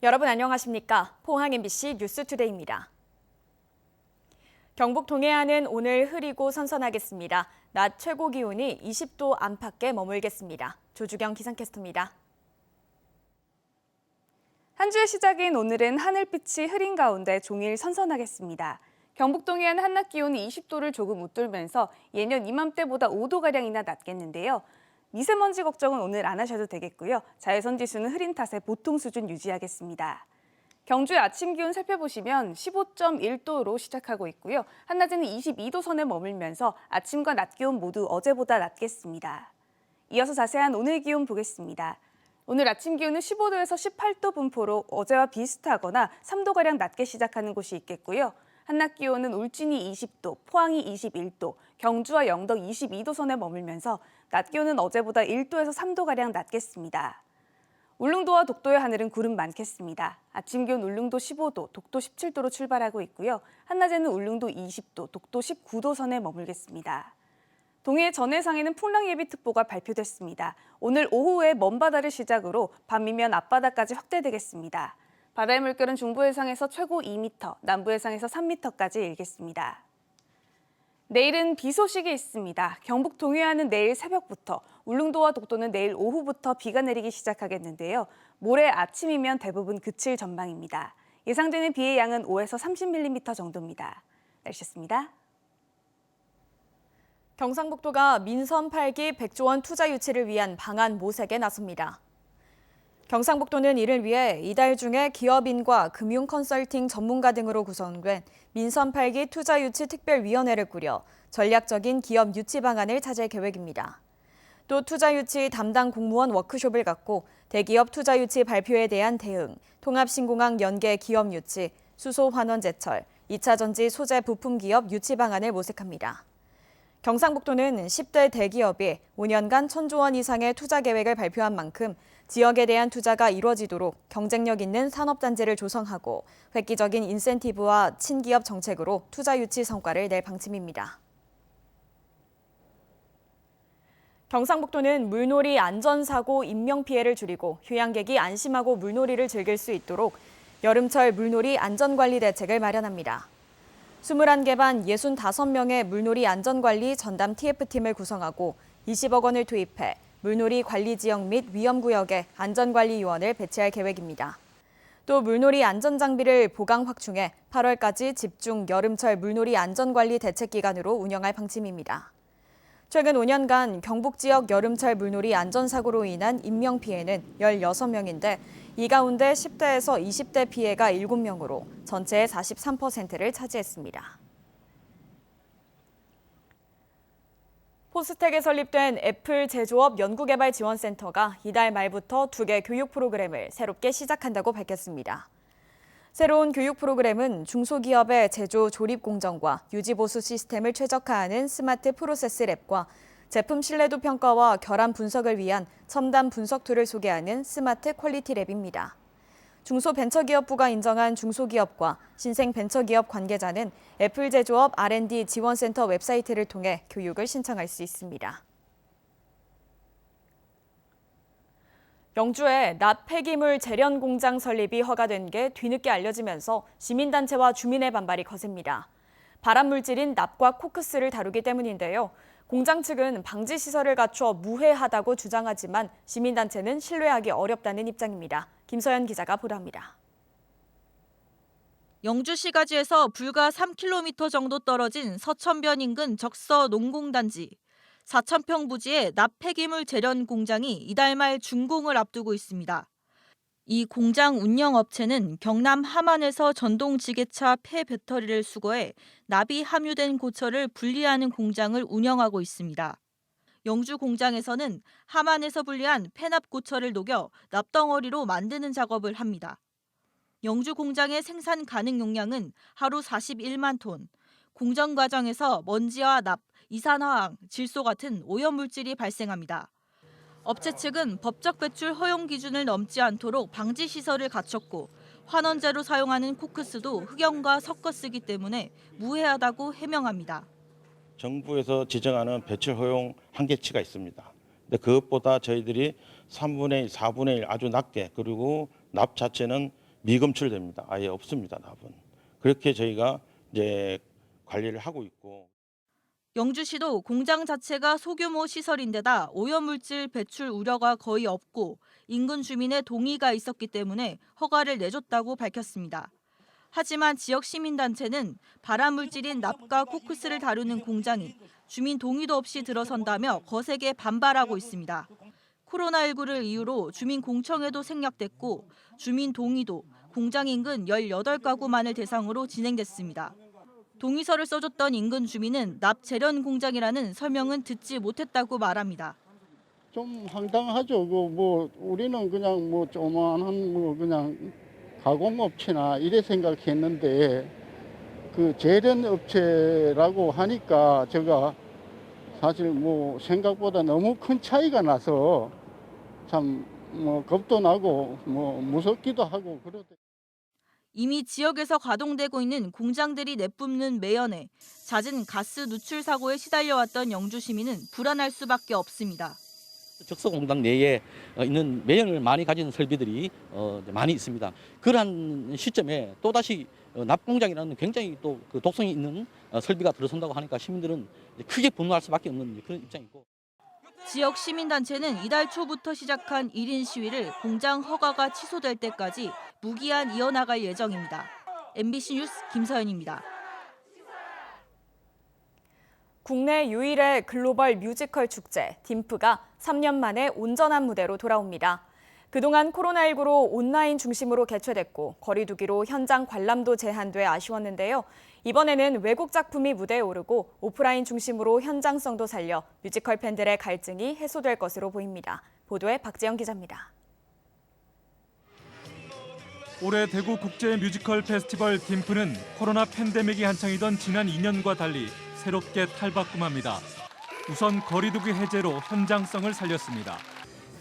여러분 안녕하십니까? 포항 MBC 뉴스투데이입니다. 경북 동해안은 오늘 흐리고 선선하겠습니다. 낮 최고 기온이 20도 안팎에 머물겠습니다. 조주경 기상캐스터입니다. 한 주의 시작인 오늘은 하늘빛이 흐린 가운데 종일 선선하겠습니다. 경북 동해안 한낮 기온이 20도를 조금 웃돌면서 예년 이맘때보다 5도가량이나 낮겠는데요. 미세먼지 걱정은 오늘 안 하셔도 되겠고요. 자외선 지수는 흐린 탓에 보통 수준 유지하겠습니다. 경주의 아침 기온 살펴보시면 15.1도로 시작하고 있고요. 한낮에는 22도 선에 머물면서 아침과 낮 기온 모두 어제보다 낮겠습니다. 이어서 자세한 오늘 기온 보겠습니다. 오늘 아침 기온은 15도에서 18도 분포로 어제와 비슷하거나 3도가량 낮게 시작하는 곳이 있겠고요. 한낮 기온은 울진이 20도, 포항이 21도, 경주와 영덕 22도 선에 머물면서 낮 기온은 어제보다 1도에서 3도가량 낮겠습니다. 울릉도와 독도의 하늘은 구름 많겠습니다. 아침 기온 울릉도 15도, 독도 17도로 출발하고 있고요. 한낮에는 울릉도 20도, 독도 19도 선에 머물겠습니다. 동해 전해상에는 풍랑 예비특보가 발표됐습니다. 오늘 오후에 먼바다를 시작으로 밤이면 앞바다까지 확대되겠습니다. 바다의 물결은 중부 해상에서 최고 2m, 남부 해상에서 3m까지 일겠습니다. 내일은 비 소식이 있습니다. 경북 동해안은 내일 새벽부터, 울릉도와 독도는 내일 오후부터 비가 내리기 시작하겠는데요. 모레 아침이면 대부분 그칠 전망입니다. 예상되는 비의 양은 5에서 30mm 정도입니다. 날씨였습니다. 경상북도가 민선 8기 100조 원 투자 유치를 위한 방안 모색에 나섭니다. 경상북도는 이를 위해 이달 중에 기업인과 금융 컨설팅 전문가 등으로 구성된 민선 8기 투자 유치 특별위원회를 꾸려 전략적인 기업 유치 방안을 찾을 계획입니다. 또 투자 유치 담당 공무원 워크숍을 갖고 대기업 투자 유치 발표에 대한 대응, 통합신공항 연계 기업 유치, 수소 환원 제철, 2차 전지 소재 부품 기업 유치 방안을 모색합니다. 경상북도는 10대 대기업이 5년간 1,000조 원 이상의 투자 계획을 발표한 만큼 지역에 대한 투자가 이루어지도록 경쟁력 있는 산업단지를 조성하고 획기적인 인센티브와 친기업 정책으로 투자 유치 성과를 낼 방침입니다. 경상북도는 물놀이 안전사고 인명피해를 줄이고 휴양객이 안심하고 물놀이를 즐길 수 있도록 여름철 물놀이 안전관리 대책을 마련합니다. 21개 반 65명의 물놀이 안전관리 전담 TF팀을 구성하고 20억 원을 투입해 물놀이 관리 지역 및 위험구역에 안전관리 요원을 배치할 계획입니다. 또 물놀이 안전장비를 보강 확충해 8월까지 집중 여름철 물놀이 안전관리 대책 기간으로 운영할 방침입니다. 최근 5년간 경북 지역 여름철 물놀이 안전사고로 인한 인명피해는 16명인데 이 가운데 10대에서 20대 피해가 7명으로 전체의 43%를 차지했습니다. 포스텍에 설립된 애플 제조업 연구개발 지원센터가 이달 말부터 2개 교육 프로그램을 새롭게 시작한다고 밝혔습니다. 새로운 교육 프로그램은 중소기업의 제조 조립 공정과 유지보수 시스템을 최적화하는 스마트 프로세스 랩과 제품 신뢰도 평가와 결함 분석을 위한 첨단 분석 툴을 소개하는 스마트 퀄리티 랩입니다. 중소벤처기업부가 인정한 중소기업과 신생벤처기업 관계자는 애플 제조업 R&D 지원센터 웹사이트를 통해 교육을 신청할 수 있습니다. 영주에 납 폐기물 재련 공장 설립이 허가된 게 뒤늦게 알려지면서 시민단체와 주민의 반발이 거셉니다. 발암물질인 납과 코크스를 다루기 때문인데요. 공장 측은 방지 시설을 갖춰 무해하다고 주장하지만 시민단체는 신뢰하기 어렵다는 입장입니다. 김서연 기자가 보도합니다. 영주시가지에서 불과 3km 정도 떨어진 서천변 인근 적서 농공단지. 4,000평 부지의 납 폐기물 재련 공장이 이달 말 준공을 앞두고 있습니다. 이 공장 운영업체는 경남 함안에서 전동지게차 폐배터리를 수거해 납이 함유된 고철을 분리하는 공장을 운영하고 있습니다. 영주 공장에서는 함안에서 분리한 폐납 고철을 녹여 납덩어리로 만드는 작업을 합니다. 영주 공장의 생산 가능 용량은 하루 41만 톤. 공정 과정에서 먼지와 납, 이산화황, 질소 같은 오염물질이 발생합니다. 업체 측은 법적 배출 허용 기준을 넘지 않도록 방지 시설을 갖췄고 환원제로 사용하는 코크스도 흑연과 섞어 쓰기 때문에 무해하다고 해명합니다. 정부에서 지정하는 배출 허용 한계치가 있습니다. 근데 그것보다 저희들이 3분의 1, 4분의 1 아주 낮게 그리고 납 자체는 미검출됩니다. 아예 없습니다. 납은. 그렇게 저희가 이제 관리를 하고 있고. 영주시도 공장 자체가 소규모 시설인데다 오염물질 배출 우려가 거의 없고 인근 주민의 동의가 있었기 때문에 허가를 내줬다고 밝혔습니다. 하지만 지역 시민단체는 발암물질인 납과 코크스를 다루는 공장이 주민 동의도 없이 들어선다며 거세게 반발하고 있습니다. 코로나19를 이유로 주민 공청회도 생략됐고 주민 동의도 공장 인근 18가구만을 대상으로 진행됐습니다. 동의서를 써줬던 인근 주민은 납 재련 공장이라는 설명은 듣지 못했다고 말합니다. 좀 황당하죠. 우리는 그냥 조그만한 그냥 가공업체나 이래 생각했는데 그 재련 업체라고 하니까 제가 사실 생각보다 너무 큰 차이가 나서 참 겁도 나고 무섭기도 하고 그러대. 이미 지역에서 가동되고 있는 공장들이 내뿜는 매연에 잦은 가스 누출 사고에 시달려왔던 영주 시민은 불안할 수밖에 없습니다. 적소공장 내에 있는 매연을 많이 가진 설비들이 많이 있습니다. 그러한 시점에 또다시 납공장이라는 굉장히 또 그 독성이 있는 설비가 들어선다고 하니까 시민들은 크게 분노할 수밖에 없는 그런 입장이고. 지역 시민단체는 이달 초부터 시작한 1인 시위를 공장 허가가 취소될 때까지 무기한 이어나갈 예정입니다. MBC 뉴스 김서연입니다. 국내 유일의 글로벌 뮤지컬 축제 딤프가 3년 만에 온전한 무대로 돌아옵니다. 그동안 코로나19로 온라인 중심으로 개최됐고 거리두기로 현장 관람도 제한돼 아쉬웠는데요. 이번에는 외국 작품이 무대에 오르고 오프라인 중심으로 현장성도 살려 뮤지컬 팬들의 갈증이 해소될 것으로 보입니다. 보도에 박재영 기자입니다. 올해 대구 국제 뮤지컬 페스티벌 딤프는 코로나 팬데믹이 한창이던 지난 2년과 달리 새롭게 탈바꿈합니다. 우선 거리두기 해제로 현장성을 살렸습니다.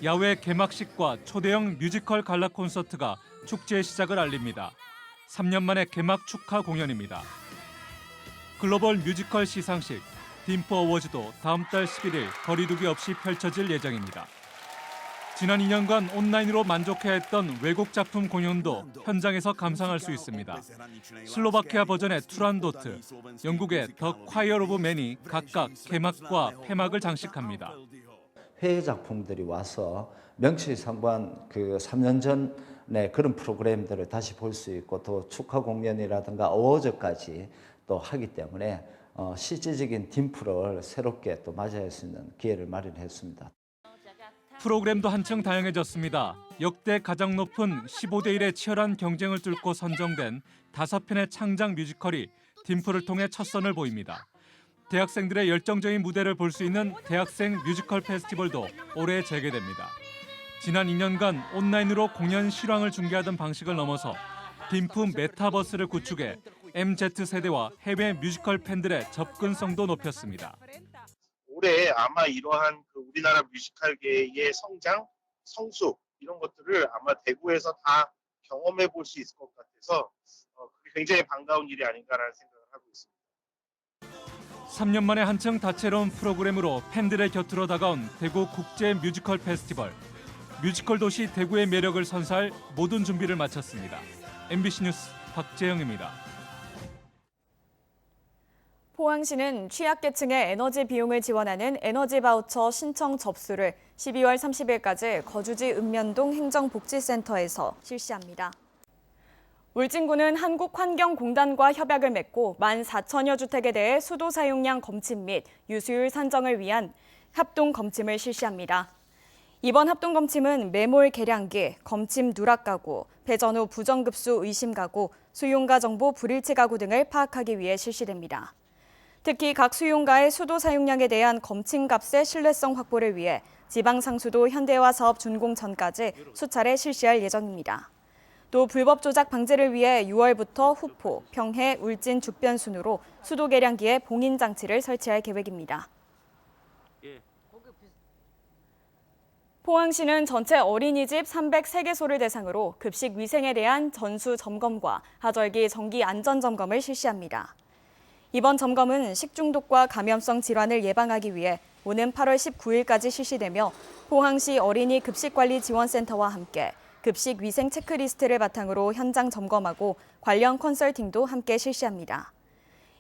야외 개막식과 초대형 뮤지컬 갈라 콘서트가 축제의 시작을 알립니다. 3년 만에 개막 축하 공연입니다. 글로벌 뮤지컬 시상식 딤프 어워즈도 다음 달 11일 거리두기 없이 펼쳐질 예정입니다. 지난 2년간 온라인으로 만족해야 했던 외국 작품 공연도 현장에서 감상할 수 있습니다. 슬로바키아 버전의 투란도트, 영국의 더 콰이어 오브 맨이 각각 개막과 폐막을 장식합니다. 해외 작품들이 와서 명실상부한 그 3년 전에 그런 프로그램들을 다시 볼 수 있고 또 축하 공연이라든가 어워즈까지 또 하기 때문에 실질적인 딤프를 새롭게 또 맞이할 수 있는 기회를 마련했습니다. 프로그램도 한층 다양해졌습니다. 역대 가장 높은 15대 1의 치열한 경쟁을 뚫고 선정된 5편의 창작 뮤지컬이 딤프를 통해 첫 선을 보입니다. 대학생들의 열정적인 무대를 볼 수 있는 대학생 뮤지컬 페스티벌도 올해 재개됩니다. 지난 2년간 온라인으로 공연 실황을 중계하던 방식을 넘어서 딤프 메타버스를 구축해 MZ세대와 해외 뮤지컬 팬들의 접근성도 높였습니다. 올해 아마 이러한 그 우리나라 뮤지컬계의 성장, 성숙 이런 것들을 아마 대구에서 다 경험해 볼 수 있을 것 같아서 그게 굉장히 반가운 일이 아닌가라는 생각을 하고 있습니다. 3년 만에 한층 다채로운 프로그램으로 팬들의 곁으로 다가온 대구 국제 뮤지컬 페스티벌. 뮤지컬 도시 대구의 매력을 선사할 모든 준비를 마쳤습니다. MBC 뉴스 박재영입니다. 포항시는 취약계층의 에너지 비용을 지원하는 에너지 바우처 신청 접수를 12월 30일까지 거주지 읍면동 행정복지센터에서 실시합니다. 울진군은 한국환경공단과 협약을 맺고 14,000여 주택에 대해 수도 사용량 검침 및 유수율 산정을 위한 합동 검침을 실시합니다. 이번 합동 검침은 매몰 계량기, 검침 누락 가구, 배전 후 부정급수 의심 가구, 수용가 정보 불일치 가구 등을 파악하기 위해 실시됩니다. 특히 각 수용가의 수도 사용량에 대한 검침값의 신뢰성 확보를 위해 지방상수도 현대화 사업 준공 전까지 수차례 실시할 예정입니다. 또 불법 조작 방지를 위해 6월부터 후포, 평해, 울진 죽변 순으로 수도 계량기에 봉인 장치를 설치할 계획입니다. 포항시는 전체 어린이집 303개소를 대상으로 급식 위생에 대한 전수 점검과 하절기 정기 안전 점검을 실시합니다. 이번 점검은 식중독과 감염성 질환을 예방하기 위해 오는 8월 19일까지 실시되며 포항시 어린이 급식관리 지원센터와 함께 급식 위생 체크리스트를 바탕으로 현장 점검하고 관련 컨설팅도 함께 실시합니다.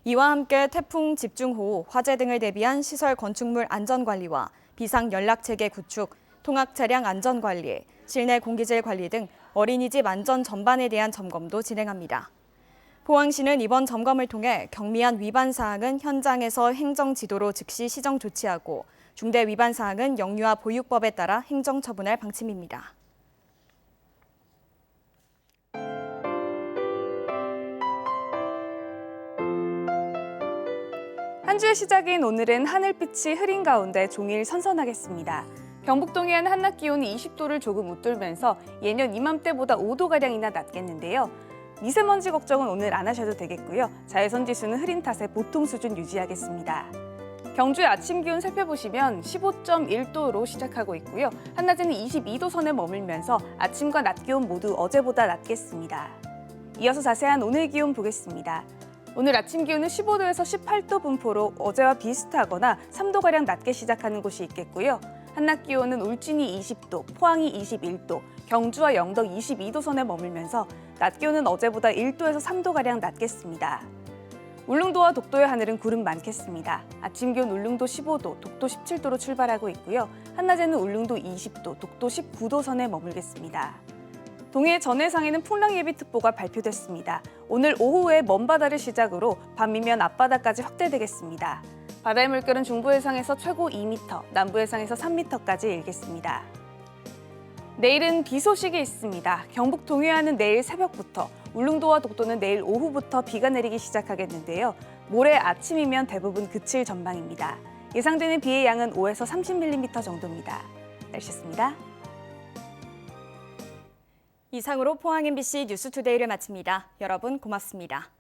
이와 함께 태풍 집중호우, 화재 등을 대비한 시설 건축물 안전관리와 비상 연락체계 구축, 통학 차량 안전관리, 실내 공기질 관리 등 어린이집 안전 전반에 대한 점검도 진행합니다. 포항시는 이번 점검을 통해 경미한 위반 사항은 현장에서 행정 지도로 즉시 시정 조치하고 중대 위반 사항은 영유아 보육법에 따라 행정 처분할 방침입니다. 한 주의 시작인 오늘은 하늘빛이 흐린 가운데 종일 선선하겠습니다. 경북 동해안 한낮 기온이 20도를 조금 웃돌면서 예년 이맘때보다 5도가량이나 낮겠는데요. 미세먼지 걱정은 오늘 안 하셔도 되겠고요. 자외선 지수는 흐린 탓에 보통 수준 유지하겠습니다. 경주의 아침 기온 살펴보시면 15.1도로 시작하고 있고요. 한낮에는 22도 선에 머물면서 아침과 낮 기온 모두 어제보다 낮겠습니다. 이어서 자세한 오늘 기온 보겠습니다. 오늘 아침 기온은 15도에서 18도 분포로 어제와 비슷하거나 3도가량 낮게 시작하는 곳이 있겠고요. 한낮 기온은 울진이 20도, 포항이 21도, 경주와 영덕 22도 선에 머물면서 낮 기온은 어제보다 1도에서 3도가량 낮겠습니다. 울릉도와 독도의 하늘은 구름 많겠습니다. 아침 기온 울릉도 15도, 독도 17도로 출발하고 있고요. 한낮에는 울릉도 20도, 독도 19도 선에 머물겠습니다. 동해 전해상에는 풍랑 예비특보가 발표됐습니다. 오늘 오후에 먼바다를 시작으로 밤이면 앞바다까지 확대되겠습니다. 바다의 물결은 중부해상에서 최고 2m, 남부해상에서 3m까지 일겠습니다. 내일은 비 소식이 있습니다. 경북 동해안은 내일 새벽부터, 울릉도와 독도는 내일 오후부터 비가 내리기 시작하겠는데요. 모레 아침이면 대부분 그칠 전망입니다. 예상되는 비의 양은 5에서 30mm 정도입니다. 날씨였습니다. 이상으로 포항 MBC 뉴스투데이를 마칩니다. 여러분 고맙습니다.